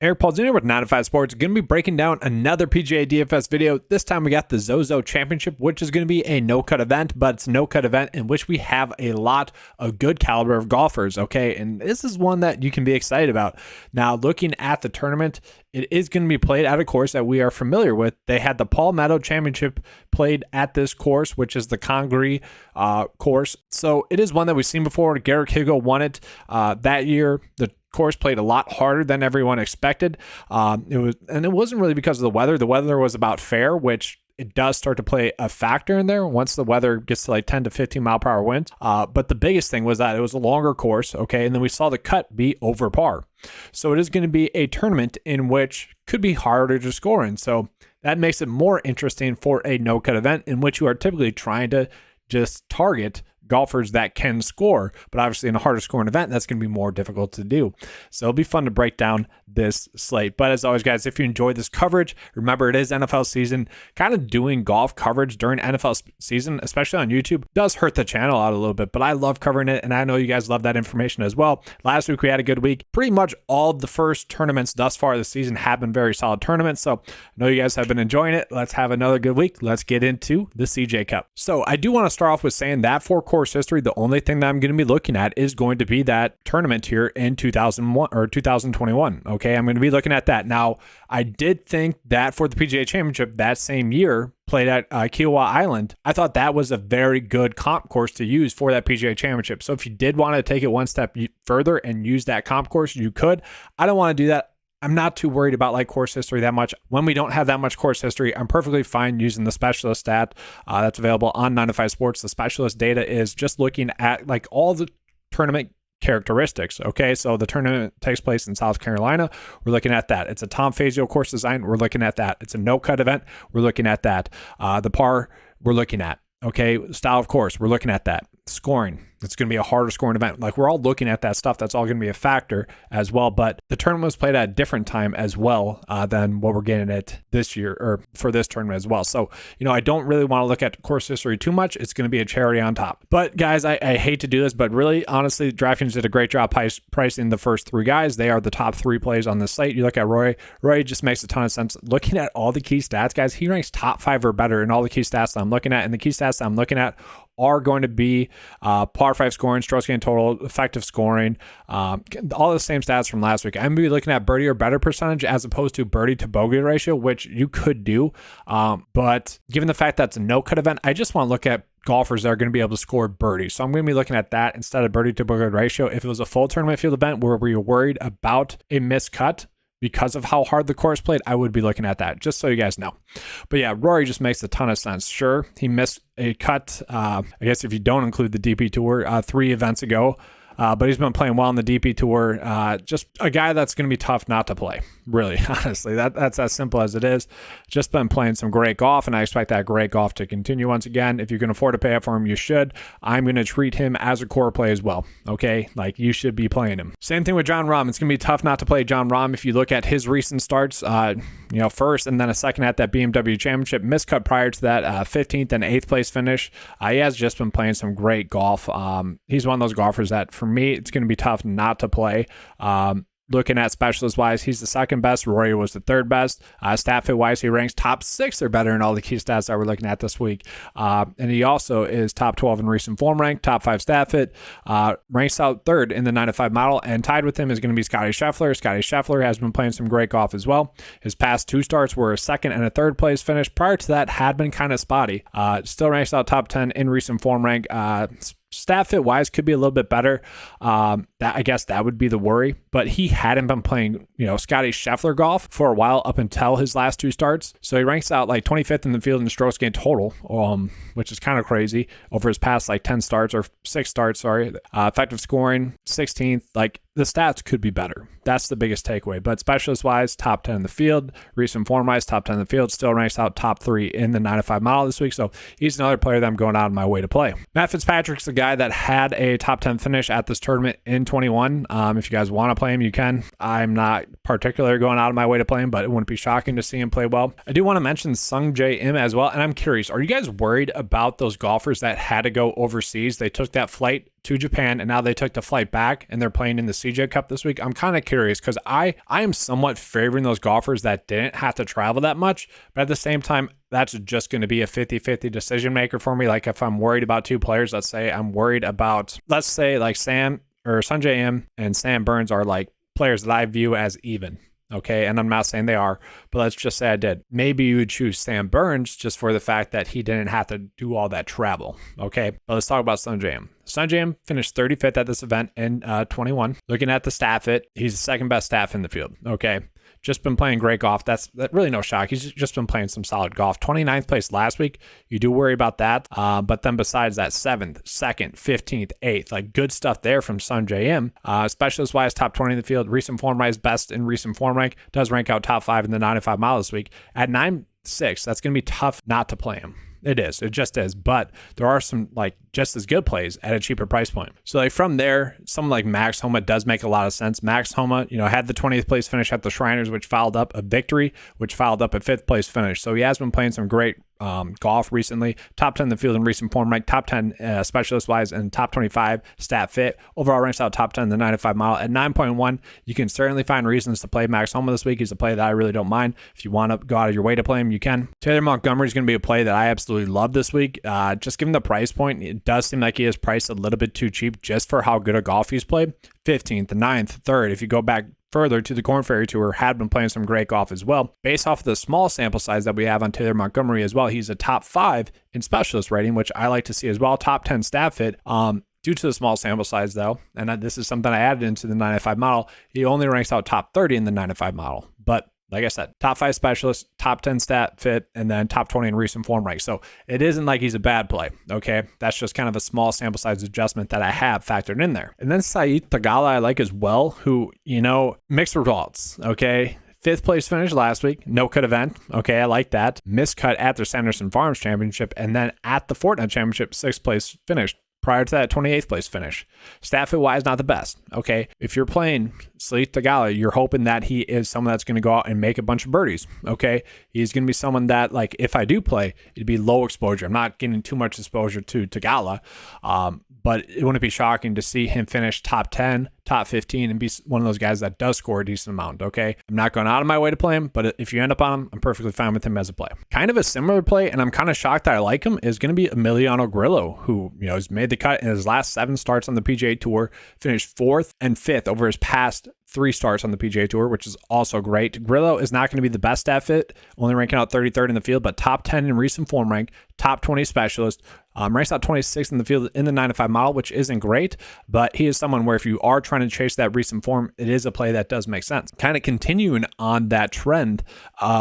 Eric Polzin with 9 to 5 Sports. Going to be breaking down another PGA DFS video. This time we got the Zozo Championship, which is going to be a no-cut event, but it's a no-cut event in which we have a lot of good caliber of golfers, okay? And this is one that you can be excited about. Now, looking at the tournament, it is going to be played at a course that we are familiar with. They had the Palmetto Championship played at this course, which is the Congaree course. So it is one that we've seen before. Garrett Higo won it that year. The course played a lot harder than everyone expected. It wasn't really because of the weather. The weather was about fair, which it does start to play a factor in there once the weather gets to like 10 to 15 mile per hour winds. But the biggest thing was that it was a longer course, okay? And then we saw the cut be over par. So it is going to be a tournament in which could be harder to score in. So that makes it more interesting for a no-cut event in which you are typically trying to just target golfers that can score, but obviously in a harder scoring event, that's going to be more difficult to do. So it'll be fun to break down this slate. But as always, guys, if you enjoyed this coverage, remember it is NFL season. Kind of doing golf coverage during NFL season, especially on YouTube, does hurt the channel out a little bit, but I love covering it, and I know you guys love that information as well. Last week we had a good week. Pretty much all of the first tournaments thus far this season have been very solid tournaments, so I know you guys have been enjoying it. Let's have another good week. Let's get into the CJ Cup. So I do want to start off with saying that for course history, the only thing that I'm going to be looking at is going to be that tournament here in 2001 or 2021. Okay, I'm going to be looking at that. Now, I did think that for the PGA Championship that same year played at Kiowa Island, I thought that was a very good comp course to use for that PGA Championship. So if you did want to take it one step further and use that comp course, you could. I don't want to do that. I'm not too worried about like course history that much. When we don't have that much course history, I'm perfectly fine using the specialist stat that's available on 9 to 5 Sports. The specialist data is just looking at like all the tournament characteristics. Okay, so the tournament takes place in South Carolina. We're looking at that. It's a Tom Fazio course design. We're looking at that. It's a no-cut event. We're looking at that. The par, we're looking at. Okay, style of course, we're looking at that. Scoring, it's going to be a harder scoring event. Like, we're all looking at that stuff. That's all going to be a factor as well. But the tournament was played at a different time as well than what we're getting at this year or for this tournament as well. So, I don't really want to look at course history too much. It's going to be a cherry on top. But guys, I hate to do this, but really, honestly, DraftKings did a great job pricing the first 3 guys. They are the top 3 plays on the slate. You look at Rory. Rory just makes a ton of sense. Looking at all the key stats, guys, he ranks top 5 or better in all the key stats that I'm looking at. And the key stats that I'm looking at are going to be par 5 scoring, strokes gained total, effective scoring, all the same stats from last week. I'm going to be looking at birdie or better percentage as opposed to birdie to bogey ratio, which you could do. But given the fact that it's a no-cut event, I just want to look at golfers that are going to be able to score birdie. So I'm going to be looking at that instead of birdie to bogey ratio. If it was a full tournament field event where we were worried about a missed cut because of how hard the course played, I would be looking at that, just so you guys know. But yeah, Rory just makes a ton of sense. Sure, he missed a cut, I guess if you don't include the DP Tour, 3 events ago. But he's been playing well on the DP Tour. Just a guy that's going to be tough not to play, really, honestly. That's as simple as it is. Just been playing some great golf, and I expect that great golf to continue once again. If you can afford to pay up for him, you should. I'm going to treat him as a core play as well, okay? Like, you should be playing him. Same thing with Jon Rahm. It's going to be tough not to play Jon Rahm if you look at his recent starts, first and then a second at that BMW Championship. Miscut prior to that 15th and 8th place finish. He has just been playing some great golf. He's one of those golfers that, for me, it's going to be tough not to play. Looking at specialist wise, he's the second best. Rory was the third best. Stat fit wise, he ranks top 6 or better in all the key stats that we're looking at this week. And he also is top 12 in recent form rank, top 5 stat fit, ranks out 3rd in the 9 to 5 model, and tied with him is going to be Scotty Scheffler. Scotty Scheffler has been playing some great golf as well. His past 2 starts were a 2nd and a 3rd place finish. Prior to that, had been kind of spotty. Still ranks out top 10 in recent form rank. Stat fit wise could be a little bit better. I guess that would be the worry, but he hadn't been playing, Scotty Scheffler golf for a while up until his last 2 starts. So he ranks out like 25th in the field in strokes gained total, which is kind of crazy over his past like 10 starts or 6 starts, sorry. Effective scoring 16th, like the stats could be better. That's the biggest takeaway. But specialist wise, top 10 in the field, recent form wise, top 10 in the field, still ranks out top 3 in the 9 to 5 model this week. So he's another player that I'm going out of my way to play. Matt Fitzpatrick's the guy that had a top 10 finish at this tournament in 21. If you guys want to play him, you can. I'm not particularly going out of my way to play him, but it wouldn't be shocking to see him play well. I do want to mention Sung J M as well. And I'm curious, are you guys worried about those golfers that had to go overseas? They took that flight to Japan, and now they took the flight back and they're playing in the CJ Cup this week. I'm kind of curious because I am somewhat favoring those golfers that didn't have to travel that much, but at the same time, that's just going to be a 50-50 decision maker for me. Like if I'm worried about two players, let's say I'm worried about, let's say like Sungjae Im and Sam Burns are like players that I view as even. Okay, and I'm not saying they are, but let's just say I did. Maybe you would choose Sam Burns just for the fact that he didn't have to do all that travel. Okay, but let's talk about Sungjae Im. Sungjae Im finished 35th at this event in 21. Looking at the stat fit, he's the second best stat in the field. Okay, just been playing great golf. That's really no shock. He's just been playing some solid golf. 29th place last week. You do worry about that. But then besides that, 7th, 2nd, 15th, 8th, like good stuff there from Sungjae Im. Specialist-wise, top 20 in the field. Recent form rank, best in recent form rank. Does rank out top 5 in the 95 mile this week. At 9.6, that's going to be tough not to play him. It is. It just is. But there are some like just as good plays at a cheaper price point. So like from there, someone like Max Homa does make a lot of sense. Max Homa, had the 20th place finish at the Shriners, which followed up a victory, which followed up a 5th place finish. So he has been playing some great golf recently. Top 10 in the field in recent form rank, top 10 specialist wise, and top 25 stat fit. Overall ranks out top 10 in the 95 mile at 9.1. You can certainly find reasons to play Max Homa this week. He's a play that I really don't mind. If you want to go out of your way to play him, you can. Taylor Montgomery is going to be a play that I absolutely love this week. Just given the price point, it does seem like he is priced a little bit too cheap just for how good a golf he's played. 15th, 9th, 3rd. If you go back further to the Korn Ferry Tour, had been playing some great golf as well. Based off of the small sample size that we have on Taylor Montgomery as well, he's a top 5 in specialist rating, which I like to see as well. Top 10 stat fit. Due to the small sample size though, and this is something I added into the 95 model, he only ranks out top 30 in the 95 model. But like I said, top 5 specialist, top 10 stat fit, and then top 20 in recent form rank. So it isn't like he's a bad play, okay? That's just kind of a small sample size adjustment that I have factored in there. And then Saeed Tagala I like as well, who, mixed results, okay? 5th place finish last week, no cut event. Okay, I like that. Miscut at the Sanderson Farms Championship, and then at the Fortnite Championship, 6th place finish. Prior to that, 28th place finish. Stat fit wise, not the best. Okay, if you're playing Saeed Tagala, you're hoping that he is someone that's going to go out and make a bunch of birdies. Okay, he's going to be someone that, like, if I do play, it'd be low exposure. I'm not getting too much exposure to Tagala, but it wouldn't be shocking to see him finish top 10, top 15, and be one of those guys that does score a decent amount, okay? I'm not going out of my way to play him, but if you end up on him, I'm perfectly fine with him as a play. Kind of a similar play, and I'm kind of shocked that I like him, is going to be Emiliano Grillo, who, has made the cut in his last 7 starts on the PGA Tour, finished 4th and 5th over his past 3 starts on the PGA Tour, which is also great. Grillo is not going to be the best stat fit, only ranking out 33rd in the field, but top 10 in recent form rank, top 20 specialist, ranks out 26th in the field in the 95 model, which isn't great, but he is someone where if you are trying to chase that recent form, it is a play that does make sense. Kind of continuing on that trend,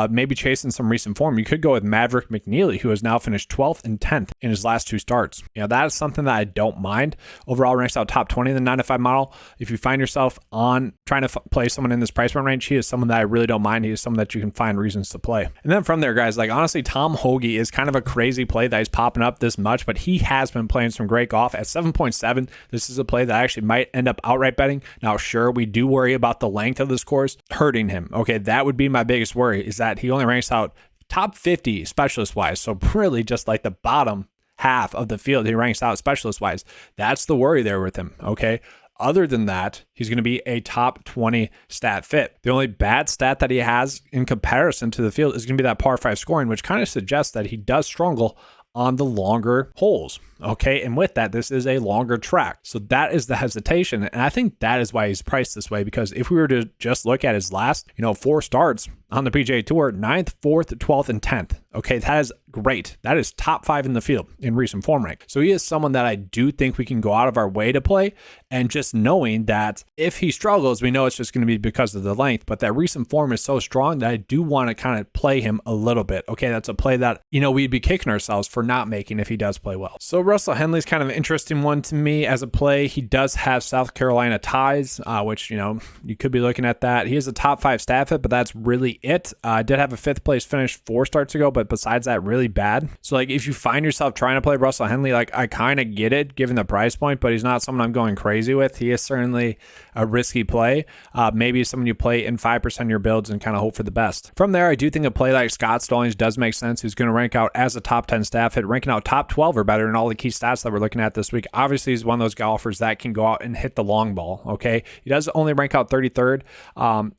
maybe chasing some recent form, you could go with Maverick McNeely, who has now finished 12th and 10th in his last 2 starts. That is something that I don't mind. Overall ranks out top 20 in the 95 model. If you find yourself on trying to play someone in this price point range, he is someone that I really don't mind. He is someone that you can find reasons to play. And then from there, guys, like honestly, Tom Hoagie is kind of a crazy play that he's popping up this much, but he has been playing some great golf at 7.7. This is a play that I actually might end up outright betting. Now, sure, we do worry about the length of this course hurting him. Okay, that would be my biggest worry, is that he only ranks out top 50 specialist wise. So really just like the bottom half of the field, he ranks out specialist wise. That's the worry there with him. Okay. Other than that, he's going to be a top 20 stat fit. The only bad stat that he has in comparison to the field is going to be that par 5 scoring, which kind of suggests that he does struggle on the longer holes. Okay, and with that, this is a longer track. So that is the hesitation. And I think that is why he's priced this way, because if we were to just look at his last, 4 starts on the PGA Tour, 9th, 4th, 12th, and 10th. Okay, that is great. That is top 5 in the field in recent form rank. So he is someone that I do think we can go out of our way to play, and just knowing that if he struggles, we know it's just going to be because of the length, but that recent form is so strong that I do want to kind of play him a little bit. Okay, that's a play that, we'd be kicking ourselves for not making if he does play well. So Russell Henley's kind of an interesting one to me as a play. He does have South Carolina ties, which, you could be looking at that. He is a top 5 stat fit, but that's really it. Did have a 5th place finish 4 starts ago, but but besides that, really bad. So like if you find yourself trying to play Russell Henley, like I kind of get it given the price point, but he's not someone I'm going crazy with. He is certainly a risky play. Maybe someone you play in 5% of your builds and kind of hope for the best. From there, I do think a play like Scott Stallings does make sense. Who's going to rank out as a top 10 staff hit, ranking out top 12 or better in all the key stats that we're looking at this week. Obviously, he's one of those golfers that can go out and hit the long ball. Okay, he does only rank out 33rd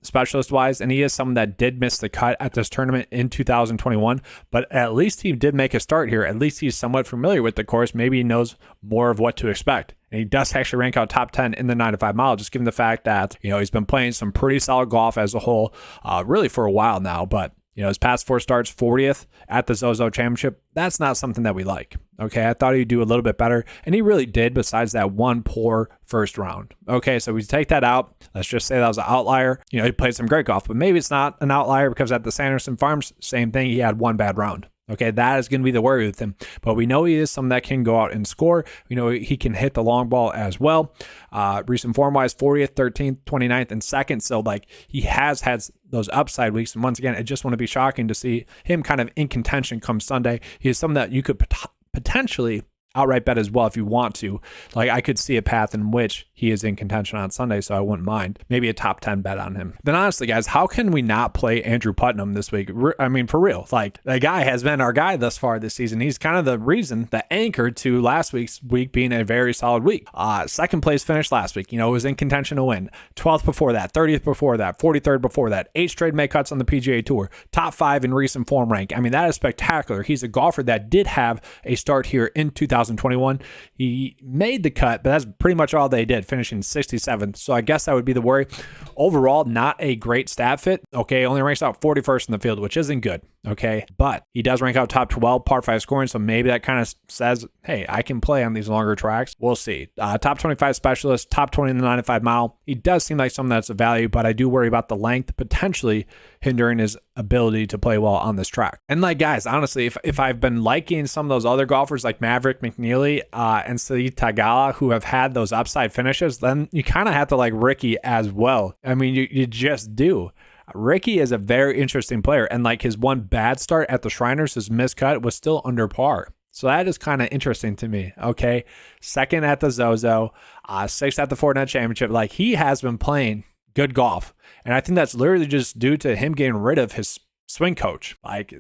specialist wise, and he is someone that did miss the cut at this tournament in 2021, but at least he did make a start here. At least he's somewhat familiar with the course. Maybe he knows more of what to expect. And he does actually rank out top 10 in the 9 to 5 mile, just given the fact that, he's been playing some pretty solid golf as a whole, really for a while now. But, his past 4 starts, 40th at the Zozo Championship, that's not something that we like. Okay, I thought he'd do a little bit better, and he really did besides that one poor first round. Okay, so we take that out. Let's just say that was an outlier. He played some great golf, but maybe it's not an outlier because at the Sanderson Farms, same thing, he had one bad round. Okay, that is going to be the worry with him. But we know he is someone that can go out and score. We know he can hit the long ball as well. Recent form-wise, 40th, 13th, 29th, and 2nd. So, like, he has had those upside weeks. And once again, I just want to be shocking to see him kind of in contention come Sunday. He is someone that you could potentially outright bet as well if you want to. Like, I could see a path in which he is in contention on Sunday, so I wouldn't mind maybe a top 10 bet on him. Then honestly, guys, how can we not play Andrew Putnam this week? I mean, for real, like, the guy has been our guy thus far this season. He's kind of the reason, the anchor to last week's week being a very solid week. Second place finish last week, was in contention to win. 12th before that, 30th before that, 43rd before that, 8 straight make cuts on the PGA Tour, top 5 in recent form rank. I mean, that is spectacular. He's a golfer that did have a start here in 2021. He made the cut, but that's pretty much all they did, finishing 67th. So I guess that would be the worry. Overall, not a great stat fit. Okay, only ranks out 41st in the field, which isn't good. Okay, but he does rank out top 12 par 5 scoring, so maybe that kind of says, hey, I can play on these longer tracks. We'll see. Top 25 specialist, top 20 in the 9 to 5 mile. He does seem like someone that's a value, but I do worry about the length potentially hindering his ability to play well on this track. And like, guys, honestly, if I've been liking some of those other golfers like Maverick Mcneely and Saeed Tagala who have had those upside finishes, then you kind of have to like Ricky as well. I mean, you just do. Ricky is a very interesting player, and like his one bad start at the Shriners, his miscut was still under par. So that is kind of interesting to me. Okay, 2nd at the Zozo, 6th at the Fortinet Championship. Like, he has been playing good golf, and I think that's literally just due to him getting rid of his swing coach. Like,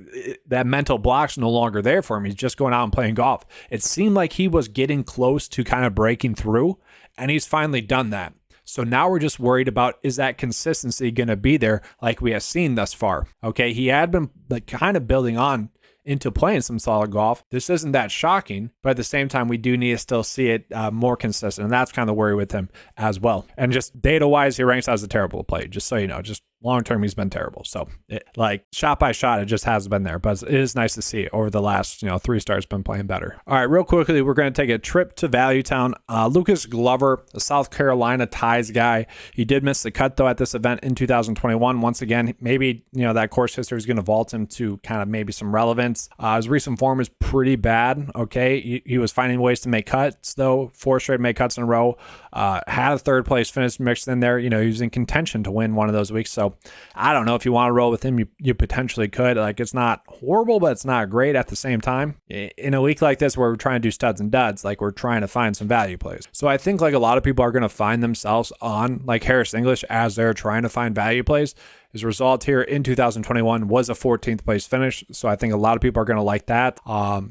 that mental block's no longer there for him. He's just going out and playing golf. It seemed like he was getting close to kind of breaking through, and he's finally done that. So now we're just worried about, is that consistency going to be there like we have seen thus far? Okay, he had been like kind of building on into playing some solid golf. This isn't that shocking, but at the same time, we do need to still see it more consistent. And that's kind of the worry with him as well. And just data-wise, he ranks as a terrible play, just so you know. Just long-term, he's been terrible. So, like, shot by shot, it just hasn't been there. But it is nice to see over the last, 3 starts, been playing better. All right, real quickly, we're going to take a trip to Value Town. Lucas Glover, a South Carolina ties guy. He did miss the cut, though, at this event in 2021. Once again, maybe, that course history is going to vault him to kind of maybe some relevance. His recent form is pretty bad, okay? He was finding ways to make cuts, though. 4 straight make cuts in a row. Had a 3rd place finish mixed in there. He was in contention to win one of those weeks. So I don't know if you want to roll with him, you potentially could. Like, it's not horrible, but it's not great at the same time. In a week like this where we're trying to do studs and duds, like, we're trying to find some value plays. So I think like a lot of people are going to find themselves on like Harris English as they're trying to find value plays. His result here in 2021 was a 14th place finish, so I think a lot of people are going to like that.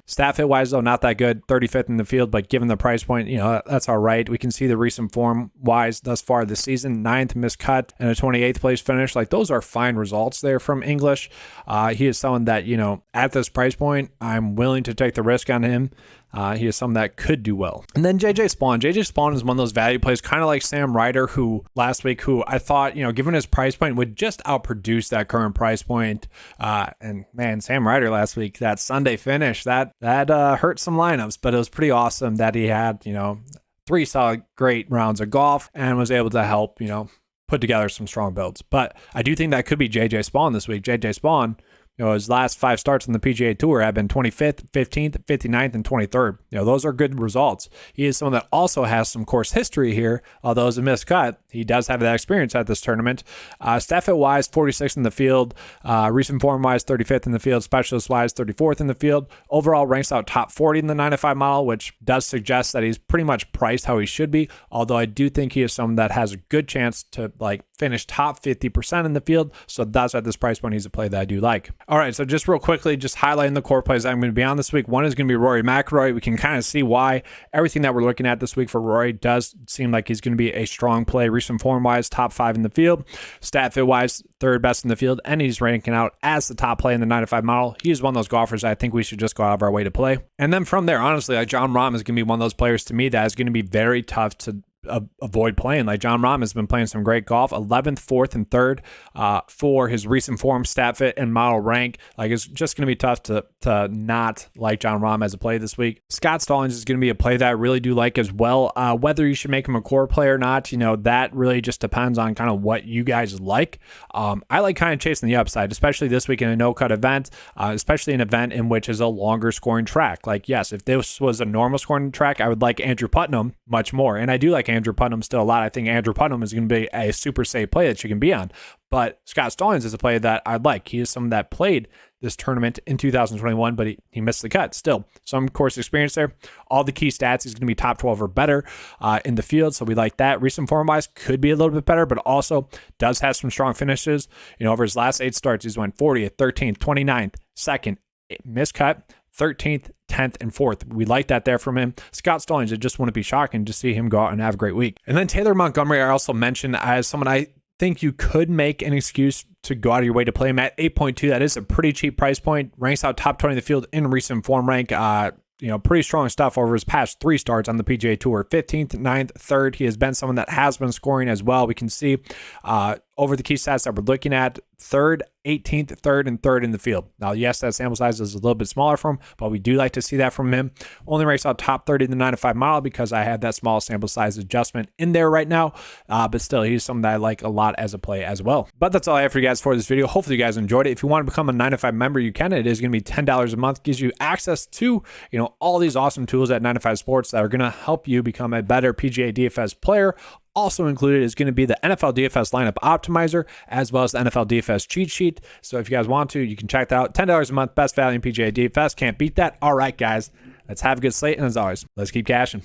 Staff hit wise, though, not that good. 35th in the field, but given the price point, that's all right. We can see the recent form wise thus far this season. 9th miscut and a 28th place finish. Like, those are fine results there from English. He is someone that, at this price point, I'm willing to take the risk on him. He is someone that could do well. And then JJ Spawn. JJ Spawn is one of those value plays, kind of like Sam Ryder, who last week, who I thought, given his price point, would just outproduce that current price point. And man, Sam Ryder last week, that Sunday finish, that hurt some lineups, but it was pretty awesome that he had, 3 solid, great rounds of golf and was able to help, put together some strong builds. But I do think that could be JJ Spawn this week. JJ Spawn, his last 5 starts on the PGA Tour have been 25th, 15th, 59th, and 23rd. Those are good results. He is someone that also has some course history here, although as a missed cut, he does have that experience at this tournament. Stat fit wise, 46th in the field. Recent form wise, 35th in the field. Specialist wise, 34th in the field. Overall ranks out top 40 in the 9-5 model, which does suggest that he's pretty much priced how he should be. Although I do think he is someone that has a good chance to finish top 50% in the field. So that's at this price point, he's a play that I do like. All right, so just real quickly, just highlighting the core plays I'm going to be on this week. One is going to be Rory McIlroy. We can kind of see why everything that we're looking at this week for Rory does seem like he's going to be a strong play. Recent form-wise, top 5 in the field. Stat fit-wise, 3rd best in the field, and he's ranking out as the top play in the 9-5 model. He's one of those golfers that I think we should just go out of our way to play. And then from there, honestly, Jon Rahm is going to be one of those players to me that is going to be very tough to avoid playing. Jon Rahm has been playing some great golf, 11th, 4th, and 3rd for his recent form, stat fit, and model rank. It's just going to be tough to not like Jon Rahm as a play this week. Scott Stallings is going to be a play that I really do like as well. Whether you should make him a core play or not, that really just depends on kind of what you guys like. I like kind of chasing the upside, especially this week in a no-cut event, especially an event in which is a longer scoring track. Yes, if this was a normal scoring track, I would like Andrew Putnam much more. And I do like Andrew Putnam still a lot. I think Andrew Putnam is going to be a super safe play that you can be on. But Scott Stallings is a play that I like. He is someone that played this tournament in 2021, but he missed the cut. Still, some course experience there. All the key stats, he's going to be top 12 or better in the field, so we like that. Recent form-wise, could be a little bit better, but also does have some strong finishes. Over his last 8 starts, he's went 40th, 13th, 29th, 2nd, missed cut, 13th, 10th, and 4th. We like that there from him. Scott Stallings, it just wouldn't be shocking to see him go out and have a great week. And then Taylor Montgomery, I also mentioned as someone I think you could make an excuse to go out of your way to play him at 8.2. That is a pretty cheap price point. Ranks out top 20 in the field in recent form rank. Pretty strong stuff over his past 3 starts on the PGA Tour. 15th, 9th, 3rd. He has been someone that has been scoring as well. We can see over the key stats that we're looking at, 3rd, 18th, 3rd, and 3rd in the field. Now, yes, that sample size is a little bit smaller for him, but we do like to see that from him. Only ranks out top 30 in the 9-5 model because I have that small sample size adjustment in there right now. But still, he's someone that I like a lot as a play as well. But that's all I have for you guys for this video. Hopefully, you guys enjoyed it. If you want to become a 9-5 member, you can. It is going to be $10 a month. Gives you access to all these awesome tools at 9-5 Sports that are going to help you become a better PGA DFS player. Also included is going to be the NFL DFS Lineup Optimizer, as well as the NFL DFS cheat sheet. So if you guys want to, you can check that out. $10 a month, best value in PGA DFS. Can't beat that. All right, guys, let's have a good slate. And as always, let's keep cashing.